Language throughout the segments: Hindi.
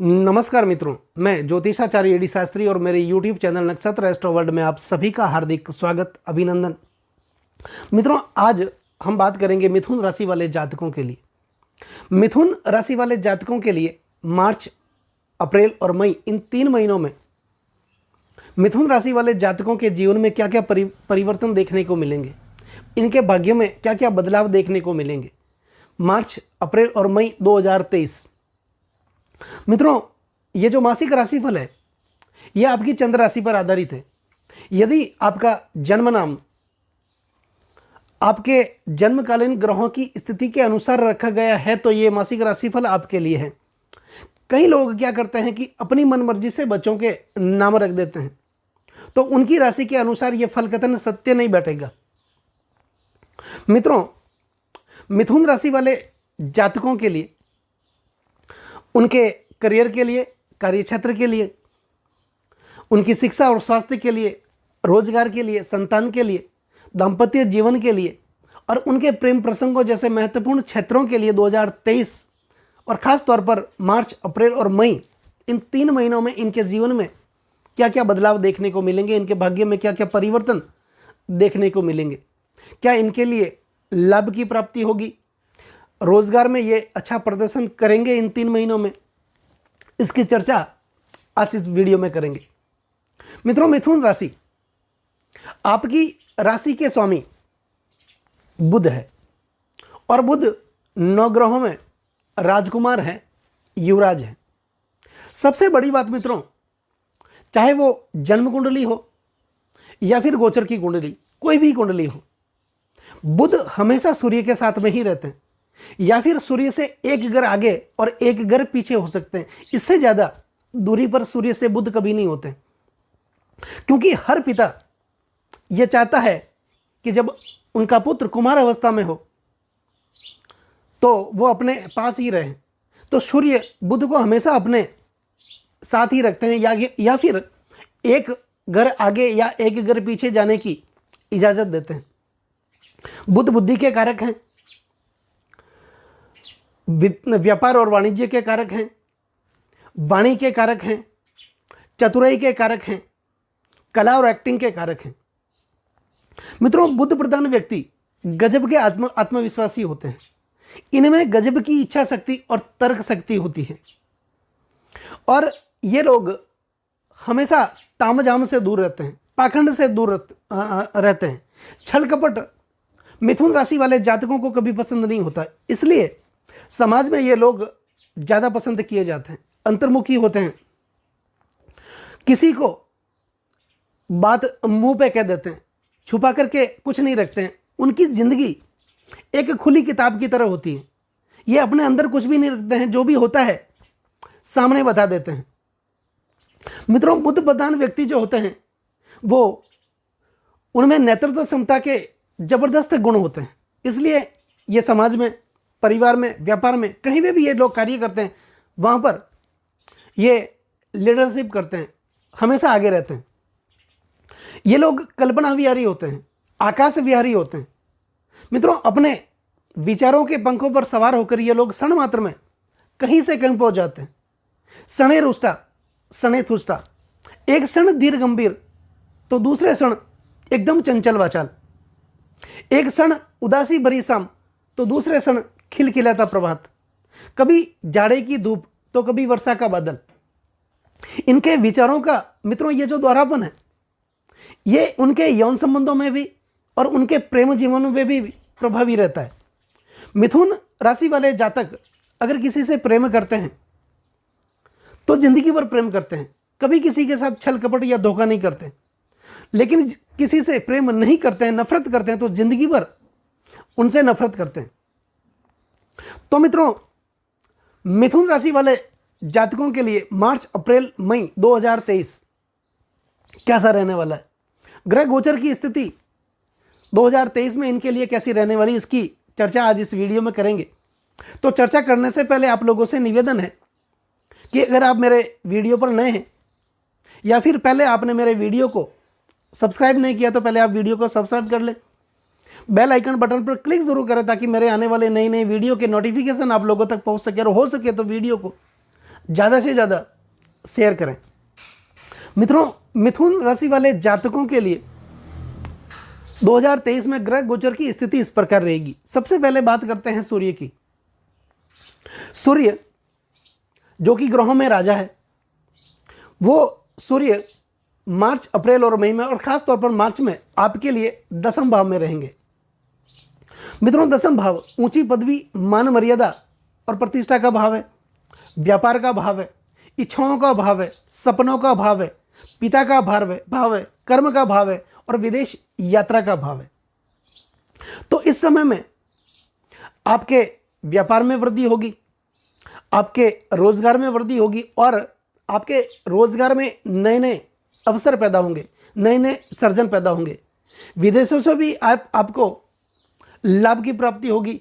नमस्कार मित्रों, मैं ज्योतिषाचार्य डी शास्त्री और मेरे YouTube चैनल नक्षत्र एस्ट्रो वर्ल्ड में आप सभी का हार्दिक स्वागत अभिनंदन। मित्रों, आज हम बात करेंगे मिथुन राशि वाले जातकों के लिए। मिथुन राशि वाले जातकों के लिए मार्च, अप्रैल और मई, इन 3 महीनों में मिथुन राशि वाले जातकों के जीवन में क्या क्या परिवर्तन देखने को मिलेंगे, इनके भाग्य में क्या क्या बदलाव देखने को मिलेंगे। मार्च, अप्रैल और मई 2023। मित्रों, ये जो मासिक राशिफल है यह आपकी चंद्र राशि पर आधारित है। यदि आपका जन्म नाम आपके जन्मकालीन ग्रहों की स्थिति के अनुसार रखा गया है तो ये मासिक राशिफल आपके लिए है। कई लोग क्या करते हैं कि अपनी मनमर्जी से बच्चों के नाम रख देते हैं, तो उनकी राशि के अनुसार यह फल कथन सत्य नहीं बैठेगा। मित्रों, मिथुन राशि वाले जातकों के लिए, उनके करियर के लिए, कार्यक्षेत्र के लिए, उनकी शिक्षा और स्वास्थ्य के लिए, रोजगार के लिए, संतान के लिए, दाम्पत्य जीवन के लिए और उनके प्रेम प्रसंगों जैसे महत्वपूर्ण क्षेत्रों के लिए 2023 और ख़ास तौर पर मार्च, अप्रैल और मई, इन 3 महीनों में इनके जीवन में क्या क्या बदलाव देखने को मिलेंगे, इनके भाग्य में क्या क्या परिवर्तन देखने को मिलेंगे, क्या इनके लिए लाभ की प्राप्ति होगी, रोजगार में ये अच्छा प्रदर्शन करेंगे इन 3 महीनों में, इसकी चर्चा आज इस वीडियो में करेंगे। मित्रों, मिथुन राशि आपकी राशि के स्वामी बुध है और बुध 9 ग्रहों में राजकुमार है, युवराज है। सबसे बड़ी बात मित्रों, चाहे वो जन्म कुंडली हो या फिर गोचर की कुंडली, कोई भी कुंडली हो, बुध हमेशा सूर्य के साथ में ही रहते हैं या फिर सूर्य से एक घर आगे और एक घर पीछे हो सकते हैं। इससे ज़्यादा दूरी पर सूर्य से बुध कभी नहीं होते, क्योंकि हर पिता यह चाहता है कि जब उनका पुत्र कुमार अवस्था में हो तो वो अपने पास ही रहे। तो सूर्य बुध को हमेशा अपने साथ ही रखते हैं या फिर एक घर आगे या एक घर पीछे जाने की इजाज़त देते हैं। बुध बुद्धि के कारक हैं, व्यापार और वाणिज्य के कारक हैं, वाणी के कारक हैं, चतुराई के कारक हैं, कला और एक्टिंग के कारक हैं। मित्रों, बुद्ध प्रधान व्यक्ति गजब के आत्मविश्वासी होते हैं। इनमें गजब की इच्छा शक्ति और तर्क शक्ति होती है और ये लोग हमेशा तामझाम से दूर रहते हैं, पाखंड से दूर रहते हैं। छल कपट मिथुन राशि वाले जातकों को कभी पसंद नहीं होता, इसलिए समाज में ये लोग ज़्यादा पसंद किए जाते हैं, अंतर्मुखी होते हैं, किसी को बात मुंह पे कह देते हैं, छुपा करके कुछ नहीं रखते हैं। उनकी ज़िंदगी एक खुली किताब की तरह होती है। ये अपने अंदर कुछ भी नहीं रखते हैं, जो भी होता है सामने बता देते हैं। मित्रों, बुद्ध प्रधान व्यक्ति जो होते हैं वो उनमें नेतृत्व क्षमता के जबरदस्त गुण होते हैं, इसलिए ये समाज में, परिवार में, व्यापार में, कहीं भी ये लोग कार्य करते हैं वहाँ पर ये लीडरशिप करते हैं, हमेशा आगे रहते हैं। ये लोग कल्पना विहारी होते हैं, आकाश विहारी होते हैं। मित्रों, अपने विचारों के पंखों पर सवार होकर ये लोग क्षण मात्र में कहीं से कहीं पहुंच जाते हैं। सणे रुष्टा, सणे थुष्टा, एक क्षण धीर गंभीर तो दूसरे क्षण एकदम चंचल वाचाल, एक क्षण उदासी भरी शाम तो दूसरे क्षण खिलखिलाता प्रभात, कभी जाड़े की धूप तो कभी वर्षा का बादल। इनके विचारों का मित्रों ये जो दोहरापन है, ये उनके यौन संबंधों में भी और उनके प्रेम जीवन में भी प्रभावी रहता है। मिथुन राशि वाले जातक अगर किसी से प्रेम करते हैं तो जिंदगी भर प्रेम करते हैं, कभी किसी के साथ छल कपट या धोखा नहीं करते। लेकिन किसी से प्रेम नहीं करते हैं, नफरत करते हैं, तो जिंदगी भर उनसे नफरत करते हैं। तो मित्रों, मिथुन राशि वाले जातकों के लिए मार्च, अप्रैल, मई 2023 कैसा रहने वाला है, ग्रह गोचर की स्थिति 2023 में इनके लिए कैसी रहने वाली, इसकी चर्चा आज इस वीडियो में करेंगे। तो चर्चा करने से पहले आप लोगों से निवेदन है कि अगर आप मेरे वीडियो पर नए हैं या फिर पहले आपने मेरे वीडियो को सब्सक्राइब नहीं किया तो पहले आप वीडियो को सब्सक्राइब कर लें, बेल आइकन बटन पर क्लिक जरूर करें ताकि मेरे आने वाले नई नई वीडियो के नोटिफिकेशन आप लोगों तक पहुंच सके और हो सके तो वीडियो को ज़्यादा से ज़्यादा शेयर करें। मित्रों, मिथुन राशि वाले जातकों के लिए 2023 में ग्रह गोचर की स्थिति इस प्रकार रहेगी। सबसे पहले बात करते हैं सूर्य की। सूर्य जो कि ग्रहों में राजा है, वो सूर्य मार्च, अप्रैल और मई में, और खास तौर पर मार्च में आपके लिए दसम भाव में रहेंगे। मित्रों, दसम भाव ऊंची पदवी, मान मर्यादा और प्रतिष्ठा का भाव है, व्यापार का भाव है, इच्छाओं का भाव है, सपनों का भाव है, पिता का भाव है, कर्म का भाव है और विदेश यात्रा का भाव है। तो इस समय में आपके व्यापार में वृद्धि होगी, आपके रोजगार में वृद्धि होगी और आपके रोजगार में नए नए अवसर पैदा होंगे, नए नए सर्जन पैदा होंगे। विदेशों से भी आपको लाभ की प्राप्ति होगी,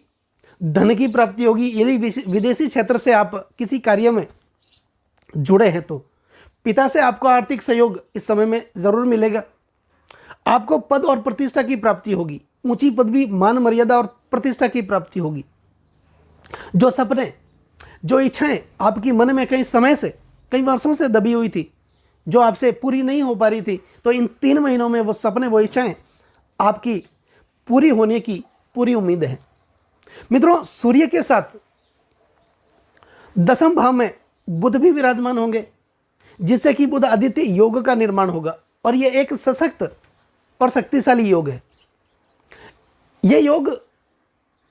धन की प्राप्ति होगी। यदि विदेशी क्षेत्र से आप किसी कार्य में जुड़े हैं तो पिता से आपको आर्थिक सहयोग इस समय में जरूर मिलेगा। आपको पद और प्रतिष्ठा की प्राप्ति होगी, ऊंची पदवी, मान मर्यादा और प्रतिष्ठा की प्राप्ति होगी। जो सपने, जो इच्छाएं आपकी मन में कई समय से, कई वर्षों से दबी हुई थी, जो आपसे पूरी नहीं हो पा रही थी, तो इन 3 महीनों में वो सपने, वो इच्छाएं आपकी पूरी होने की पूरी उम्मीद है। मित्रों, सूर्य के साथ दसम भाव में बुध भी विराजमान होंगे, जिससे कि बुध आदित्य योग का निर्माण होगा और यह एक सशक्त और शक्तिशाली योग है। यह योग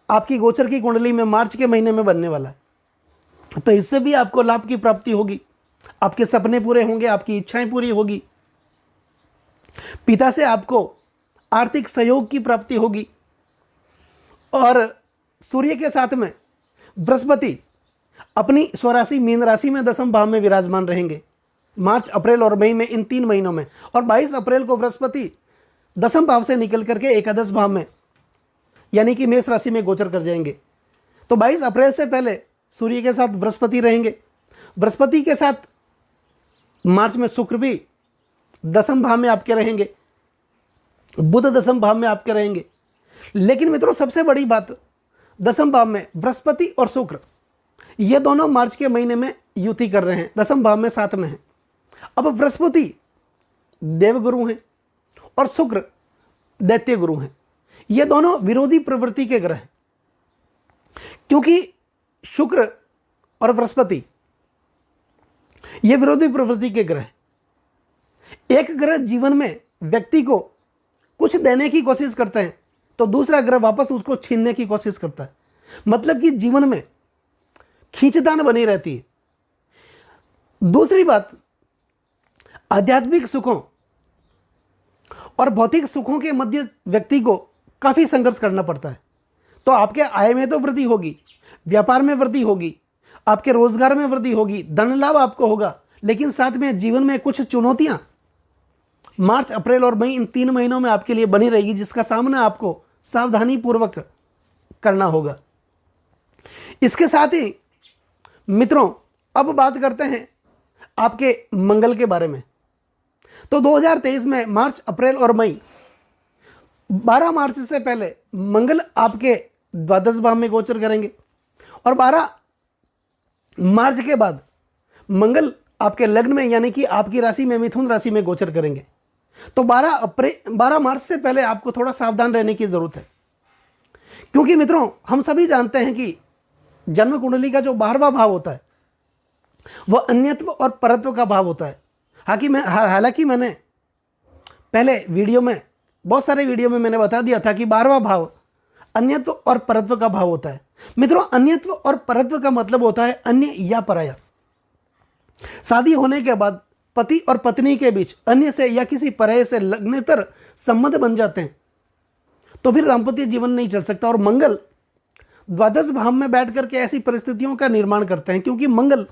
आपकी गोचर की कुंडली में मार्च के महीने में बनने वाला है, तो इससे भी आपको लाभ की प्राप्ति होगी, आपके सपने पूरे होंगे, आपकी इच्छाएं पूरी होगी, पिता से आपको आर्थिक सहयोग की प्राप्ति होगी। और सूर्य के साथ में बृहस्पति अपनी स्वराशि मीन राशि में दसम भाव में विराजमान रहेंगे मार्च, अप्रैल और मई में, इन 3 महीनों में। और 22 अप्रैल को बृहस्पति दसम भाव से निकल करके एकादश भाव में यानी कि मेष राशि में गोचर कर जाएंगे। तो 22 अप्रैल से पहले सूर्य के साथ बृहस्पति रहेंगे। बृहस्पति के साथ मार्च में शुक्र भी दसम भाव में आपके रहेंगे, बुध दसम भाव में आपके रहेंगे। लेकिन मित्रों, सबसे बड़ी बात, दसम भाव में बृहस्पति और शुक्र ये दोनों मार्च के महीने में युति कर रहे हैं, दसम भाव में साथ में हैं। अब बृहस्पति देवगुरु हैं और शुक्र दैत्य गुरु हैं। ये दोनों विरोधी प्रवृत्ति के ग्रह हैं, क्योंकि शुक्र और बृहस्पति ये विरोधी प्रवृत्ति के ग्रह हैं। एक ग्रह जीवन में व्यक्ति को कुछ देने की कोशिश करते हैं तो दूसरा ग्रह वापस उसको छीनने की कोशिश करता है। मतलब कि जीवन में खींचतान बनी रहती है। दूसरी बात, आध्यात्मिक सुखों और भौतिक सुखों के मध्य व्यक्ति को काफी संघर्ष करना पड़ता है। तो आपके आय में तो वृद्धि होगी, व्यापार में वृद्धि होगी, आपके रोजगार में वृद्धि होगी, धन लाभ आपको होगा, लेकिन साथ में जीवन में कुछ चुनौतियां मार्च, अप्रैल और मई इन 3 महीनों में आपके लिए बनी रहेगी, जिसका सामना आपको सावधानी पूर्वक करना होगा। इसके साथ ही मित्रों, अब बात करते हैं आपके मंगल के बारे में। तो 2023 में मार्च, अप्रैल और मई, 12 मार्च से पहले मंगल आपके द्वादश भाव में गोचर करेंगे और 12 मार्च के बाद मंगल आपके लग्न में यानी कि आपकी राशि में, मिथुन राशि में गोचर करेंगे। तो 12 मार्च से पहले आपको थोड़ा सावधान रहने की जरूरत है, क्योंकि मित्रों, हम सभी जानते हैं कि जन्म कुंडली का जो 12वां भाव होता है वह अन्यत्व और परत्व का भाव होता है। हालांकि मैंने पहले वीडियो में, बहुत सारे वीडियो में मैंने बता दिया था कि 12वां भाव अन्यत्व और परत्व का भाव होता है। मित्रों, अन्यत्व और परत्व का मतलब होता है अन्य या पराया। शादी होने के बाद पति और पत्नी के बीच अन्य से या किसी पराये से लगनेतर संबंध बन जाते हैं तो फिर दाम्पत्य जीवन नहीं चल सकता। और मंगल द्वादश भाव में बैठ करके ऐसी परिस्थितियों का निर्माण करते हैं, क्योंकि मंगल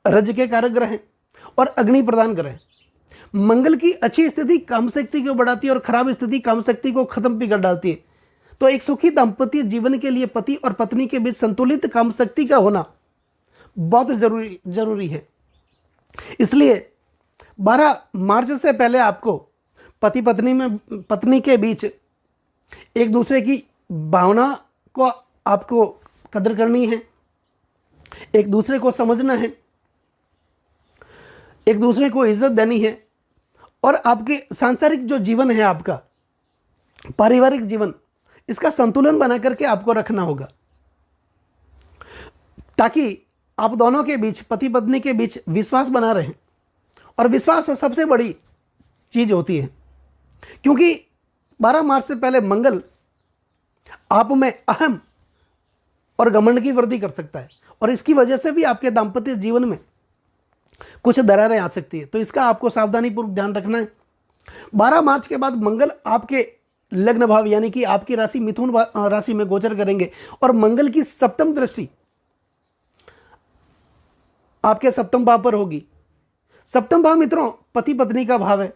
रज के कारक ग्रह हैं और अग्नि प्रदान ग्रह हैं। मंगल की अच्छी स्थिति काम शक्ति को बढ़ाती है और खराब स्थिति काम शक्ति को खत्म भी कर डालती है। तो एक सुखी दाम्पत्य जीवन के लिए पति और पत्नी के बीच संतुलित काम शक्ति का होना बहुत जरूरी है। इसलिए 12 मार्च से पहले आपको पति पत्नी के बीच एक दूसरे की भावना को आपको कदर करनी है, एक दूसरे को समझना है, एक दूसरे को इज्जत देनी है और आपके सांसारिक जो जीवन है, आपका पारिवारिक जीवन, इसका संतुलन बना करके आपको रखना होगा, ताकि आप दोनों के बीच, पति पत्नी के बीच विश्वास बना रहे। और विश्वास सबसे बड़ी चीज होती है, क्योंकि 12 मार्च से पहले मंगल आप में अहम और घमंड की वृद्धि कर सकता है, और इसकी वजह से भी आपके दाम्पत्य जीवन में कुछ दरारें आ सकती है। तो इसका आपको सावधानीपूर्वक ध्यान रखना है। 12 मार्च के बाद मंगल आपके लग्न भाव यानी कि आपकी राशि मिथुन राशि में गोचर करेंगे, और मंगल की सप्तम दृष्टि आपके सप्तम भाव पर होगी। सप्तम भाव मित्रों पति पत्नी का भाव है,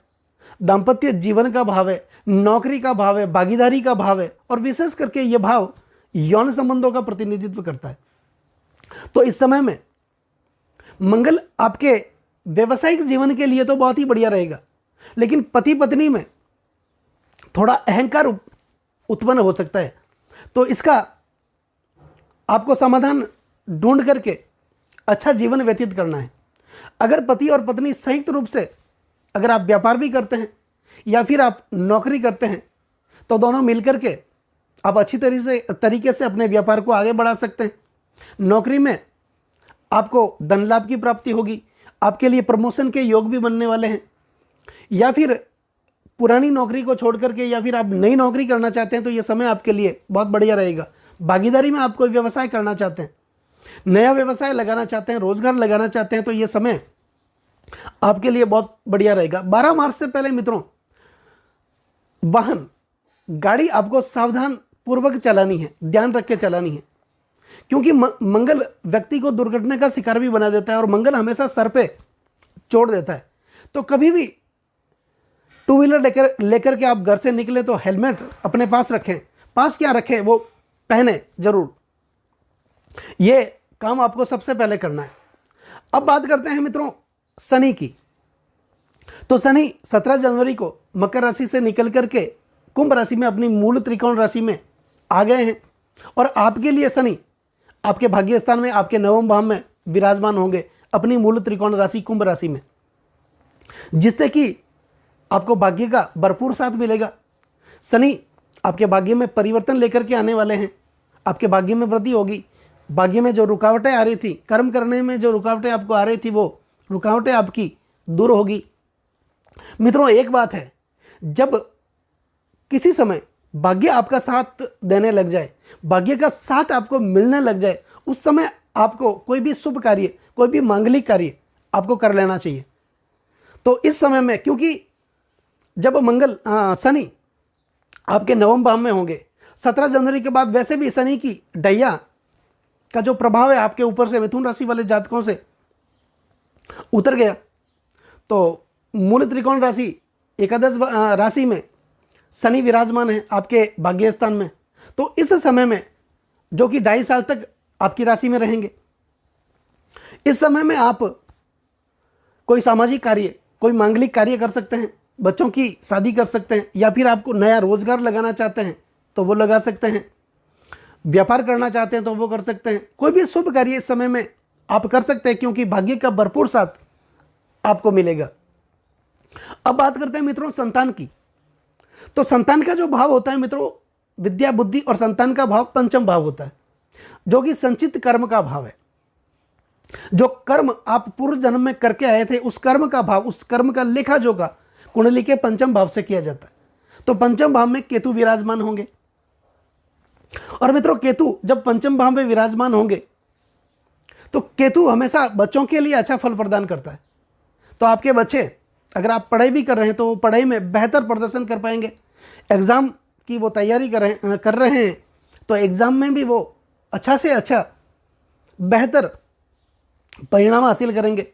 दाम्पत्य जीवन का भाव है, नौकरी का भाव है, भागीदारी का भाव है, और विशेष करके यह भाव यौन संबंधों का प्रतिनिधित्व करता है। तो इस समय में मंगल आपके व्यवसायिक जीवन के लिए तो बहुत ही बढ़िया रहेगा, लेकिन पति पत्नी में थोड़ा अहंकार उत्पन्न हो सकता है। तो इसका आपको समाधान ढूंढ करके अच्छा जीवन व्यतीत करना है। अगर पति और पत्नी संयुक्त रूप से, अगर आप व्यापार भी करते हैं या फिर आप नौकरी करते हैं, तो दोनों मिलकर के आप अच्छी तरीके से अपने व्यापार को आगे बढ़ा सकते हैं। नौकरी में आपको धन लाभ की प्राप्ति होगी, आपके लिए प्रमोशन के योग भी बनने वाले हैं। या फिर पुरानी नौकरी को छोड़ करके या फिर आप नई नौकरी करना चाहते हैं, तो यह समय आपके लिए बहुत बढ़िया रहेगा। भागीदारी में आप कोई व्यवसाय करना चाहते हैं, नया व्यवसाय लगाना चाहते हैं, रोजगार लगाना चाहते हैं, तो यह समय आपके लिए बहुत बढ़िया रहेगा। 12 मार्च से पहले मित्रों वाहन, गाड़ी आपको सावधान पूर्वक चलानी है, ध्यान रख के चलानी है, क्योंकि मंगल व्यक्ति को दुर्घटना का शिकार भी बना देता है, और मंगल हमेशा सर पे चोट देता है। तो कभी भी टू व्हीलर लेकर के आप घर से निकले तो हेलमेट अपने पास रखें, पास क्या रखें वो पहने जरूर। ये काम आपको सबसे पहले करना है। अब बात करते हैं मित्रों शनि की। तो शनि 17 जनवरी को मकर राशि से निकल करके कुंभ राशि में अपनी मूल त्रिकोण राशि में आ गए हैं, और आपके लिए शनि आपके भाग्य स्थान में, आपके नवम भाव में विराजमान होंगे अपनी मूल त्रिकोण राशि कुंभ राशि में, जिससे कि आपको भाग्य का भरपूर साथ मिलेगा। शनि आपके भाग्य में परिवर्तन लेकर के आने वाले हैं, आपके भाग्य में वृद्धि होगी। भाग्य में जो रुकावटें आ रही थी, कर्म करने में जो रुकावटें आपको आ रही थी, वो रुकावटें आपकी दूर होगी। मित्रों एक बात है, जब किसी समय भाग्य आपका साथ देने लग जाए, भाग्य का साथ आपको मिलने लग जाए, उस समय आपको कोई भी शुभ कार्य, कोई भी मांगलिक कार्य आपको कर लेना चाहिए। तो इस समय में, क्योंकि जब शनि आपके नवम भाव में होंगे 17 जनवरी के बाद, वैसे भी शनि की ढैया का जो प्रभाव है आपके ऊपर से मिथुन राशि वाले जातकों से उतर गया, तो मूल त्रिकोण राशि एकादश राशि में शनि विराजमान है आपके भाग्य स्थान में। तो इस समय में, जो कि 2.5 साल तक आपकी राशि में रहेंगे, इस समय में आप कोई सामाजिक कार्य, कोई मांगलिक कार्य कर सकते हैं, बच्चों की शादी कर सकते हैं, या फिर आपको नया रोजगार लगाना चाहते हैं तो वो लगा सकते हैं, व्यापार करना चाहते हैं तो वो कर सकते हैं। कोई भी शुभ कार्य इस समय में आप कर सकते हैं, क्योंकि भाग्य का भरपूर साथ आपको मिलेगा। अब बात करते हैं मित्रों संतान की। तो संतान का जो भाव होता है मित्रों, विद्या बुद्धि और संतान का भाव पंचम भाव होता है, जो कि संचित कर्म का भाव है। जो कर्म आप पूर्व जन्म में करके आए थे, उस कर्म का भाव, उस कर्म का लेखा जोखा कुंडली के पंचम भाव से किया जाता है। तो पंचम भाव में केतु विराजमान होंगे, और मित्रों केतु जब पंचम भाव में विराजमान होंगे, तो केतु हमेशा बच्चों के लिए अच्छा फल प्रदान करता है। तो आपके बच्चे, अगर आप पढ़ाई भी कर रहे हैं, तो वो पढ़ाई में बेहतर प्रदर्शन कर पाएंगे। एग्ज़ाम की वो तैयारी कर रहे हैं, तो एग्ज़ाम में भी वो अच्छा से अच्छा बेहतर परिणाम हासिल करेंगे।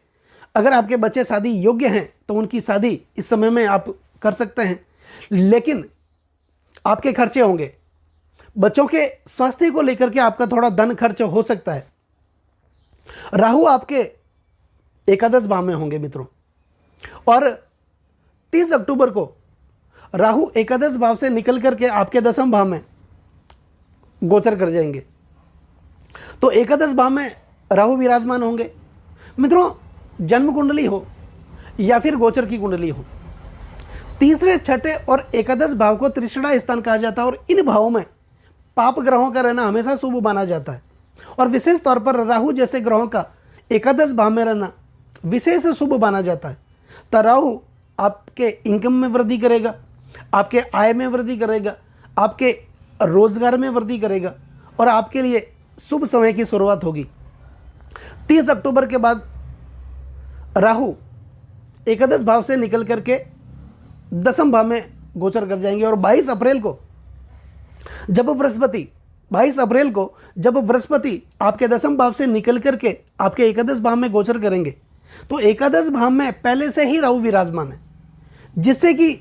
अगर आपके बच्चे शादी योग्य हैं, तो उनकी शादी इस समय में आप कर सकते हैं, लेकिन आपके खर्चे होंगे। बच्चों के स्वास्थ्य को लेकर के आपका थोड़ा धन खर्च हो सकता है। राहु आपके एकादश भाव में होंगे मित्रों, और 30 अक्टूबर को राहु एकादश भाव से निकल करके आपके दसम भाव में गोचर कर जाएंगे। तो एकादश भाव में राहु विराजमान होंगे। मित्रों जन्म कुंडली हो या फिर गोचर की कुंडली हो। तीसरे, छठे और एकादश भाव को त्रिषणा स्थान कहा जाता है और इन भावों में पाप ग्रहों का रहना हमेशा शुभ माना जाता है और विशेष तौर पर राहु जैसे ग्रहों का एकादश भाव में रहना विशेष शुभ माना जाता है। तो राहु आपके इनकम में वृद्धि करेगा, आपके आय में वृद्धि करेगा, आपके रोजगार में वृद्धि करेगा और आपके लिए शुभ समय की शुरुआत होगी। 30 अक्टूबर के बाद राहु एकादश भाव से निकल करके दसम भाव में गोचर कर जाएंगे और 22 अप्रैल को जब बृहस्पति आपके दसम भाव से निकल करके आपके एकादश भाव में गोचर करेंगे तो एकादश भाव में पहले से ही राहु विराजमान है, जिससे कि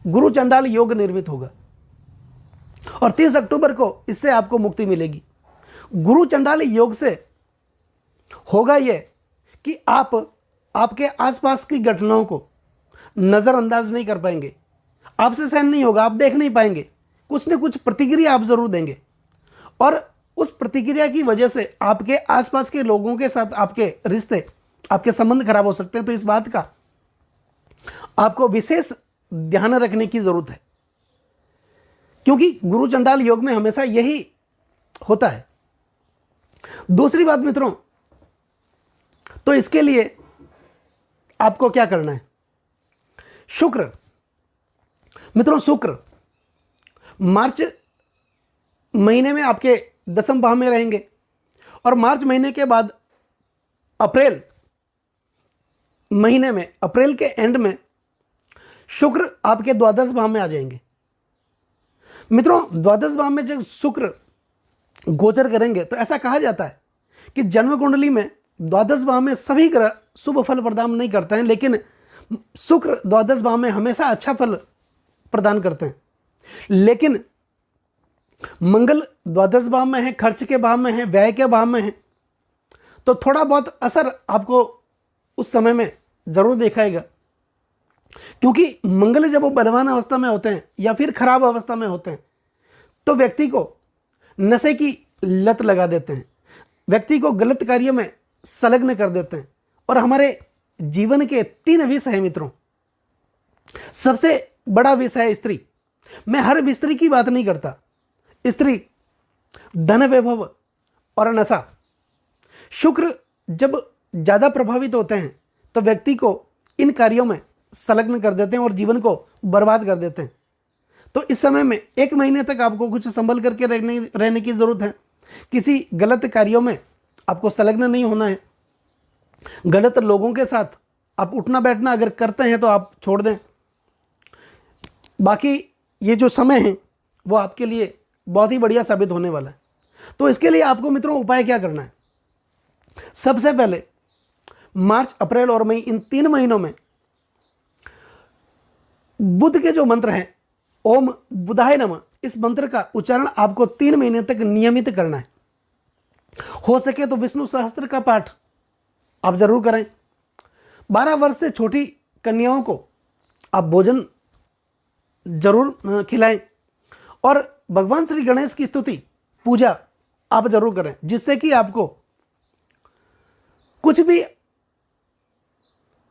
गुरु चंडाल योग निर्मित होगा और 30 अक्टूबर को इससे आपको मुक्ति मिलेगी। गुरु चंडाल योग से होगा यह कि आप आपके आसपास की घटनाओं को नज़रअंदाज नहीं कर पाएंगे, आपसे सहन नहीं होगा, आप देख नहीं पाएंगे, कुछ न कुछ प्रतिक्रिया आप जरूर देंगे और उस प्रतिक्रिया की वजह से आपके आसपास के लोगों के साथ आपके रिश्ते, आपके संबंध खराब हो सकते हैं। तो इस बात का आपको विशेष ध्यान रखने की जरूरत है, क्योंकि गुरु चंडाल योग में हमेशा यही होता है। दूसरी बात मित्रों, तो इसके लिए आपको क्या करना है? शुक्र, मित्रों शुक्र मार्च महीने में आपके दसम भाव में रहेंगे और मार्च महीने के बाद अप्रैल महीने में, अप्रैल के एंड में शुक्र आपके द्वादश भाव में आ जाएंगे। मित्रों द्वादश भाव में जब शुक्र गोचर करेंगे तो ऐसा कहा जाता है कि जन्म कुंडली में द्वादश भाव में सभी ग्रह शुभ फल प्रदान नहीं करते हैं, लेकिन शुक्र द्वादश भाव में हमेशा अच्छा फल प्रदान करते हैं। लेकिन मंगल द्वादश भाव में है, खर्च के भाव में है, व्यय के भाव में है, तो थोड़ा बहुत असर आपको उस समय में जरूर दिखाएगा, क्योंकि मंगल जब वो बलवान अवस्था में होते हैं या फिर खराब अवस्था में होते हैं तो व्यक्ति को नशे की लत लगा देते हैं, व्यक्ति को गलत कार्य में संलग्न कर देते हैं। और हमारे जीवन के 3 विषय हैं मित्रों। सबसे बड़ा विषय है स्त्री। मैं हर स्त्री की बात नहीं करता, स्त्री, धन वैभव और नशा। शुक्र जब ज़्यादा प्रभावित होते हैं तो व्यक्ति को इन कार्यों में संलग्न कर देते हैं और जीवन को बर्बाद कर देते हैं। तो इस समय में 1 महीने तक आपको कुछ संभल करके रहने की ज़रूरत है। किसी गलत कार्यों में आपको संलग्न नहीं होना है। गलत लोगों के साथ आप उठना बैठना अगर करते हैं तो आप छोड़ दें। बाकी ये जो समय है वो आपके लिए बहुत ही बढ़िया साबित होने वाला है। तो इसके लिए आपको मित्रों उपाय क्या करना है? सबसे पहले मार्च, अप्रैल और मई, इन 3 महीनों में बुध के जो मंत्र हैं, ओम बुधाय नमः, इस मंत्र का उच्चारण आपको 3 महीने तक नियमित करना है। हो सके तो विष्णु सहस्त्र का पाठ आप जरूर करें। 12 वर्ष से छोटी कन्याओं को आप भोजन जरूर खिलाएं और भगवान श्री गणेश की स्तुति, पूजा आप जरूर करें, जिससे कि आपको कुछ भी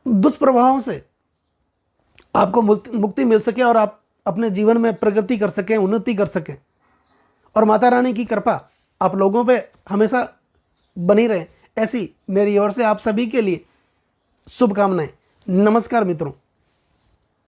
दुष्प्रभावों से आपको मुक्ति मिल सके और आप अपने जीवन में प्रगति कर सकें, उन्नति कर सकें और माता रानी की कृपा आप लोगों पे हमेशा बनी रहे। ऐसी मेरी ओर से आप सभी के लिए शुभकामनाएं। नमस्कार मित्रों।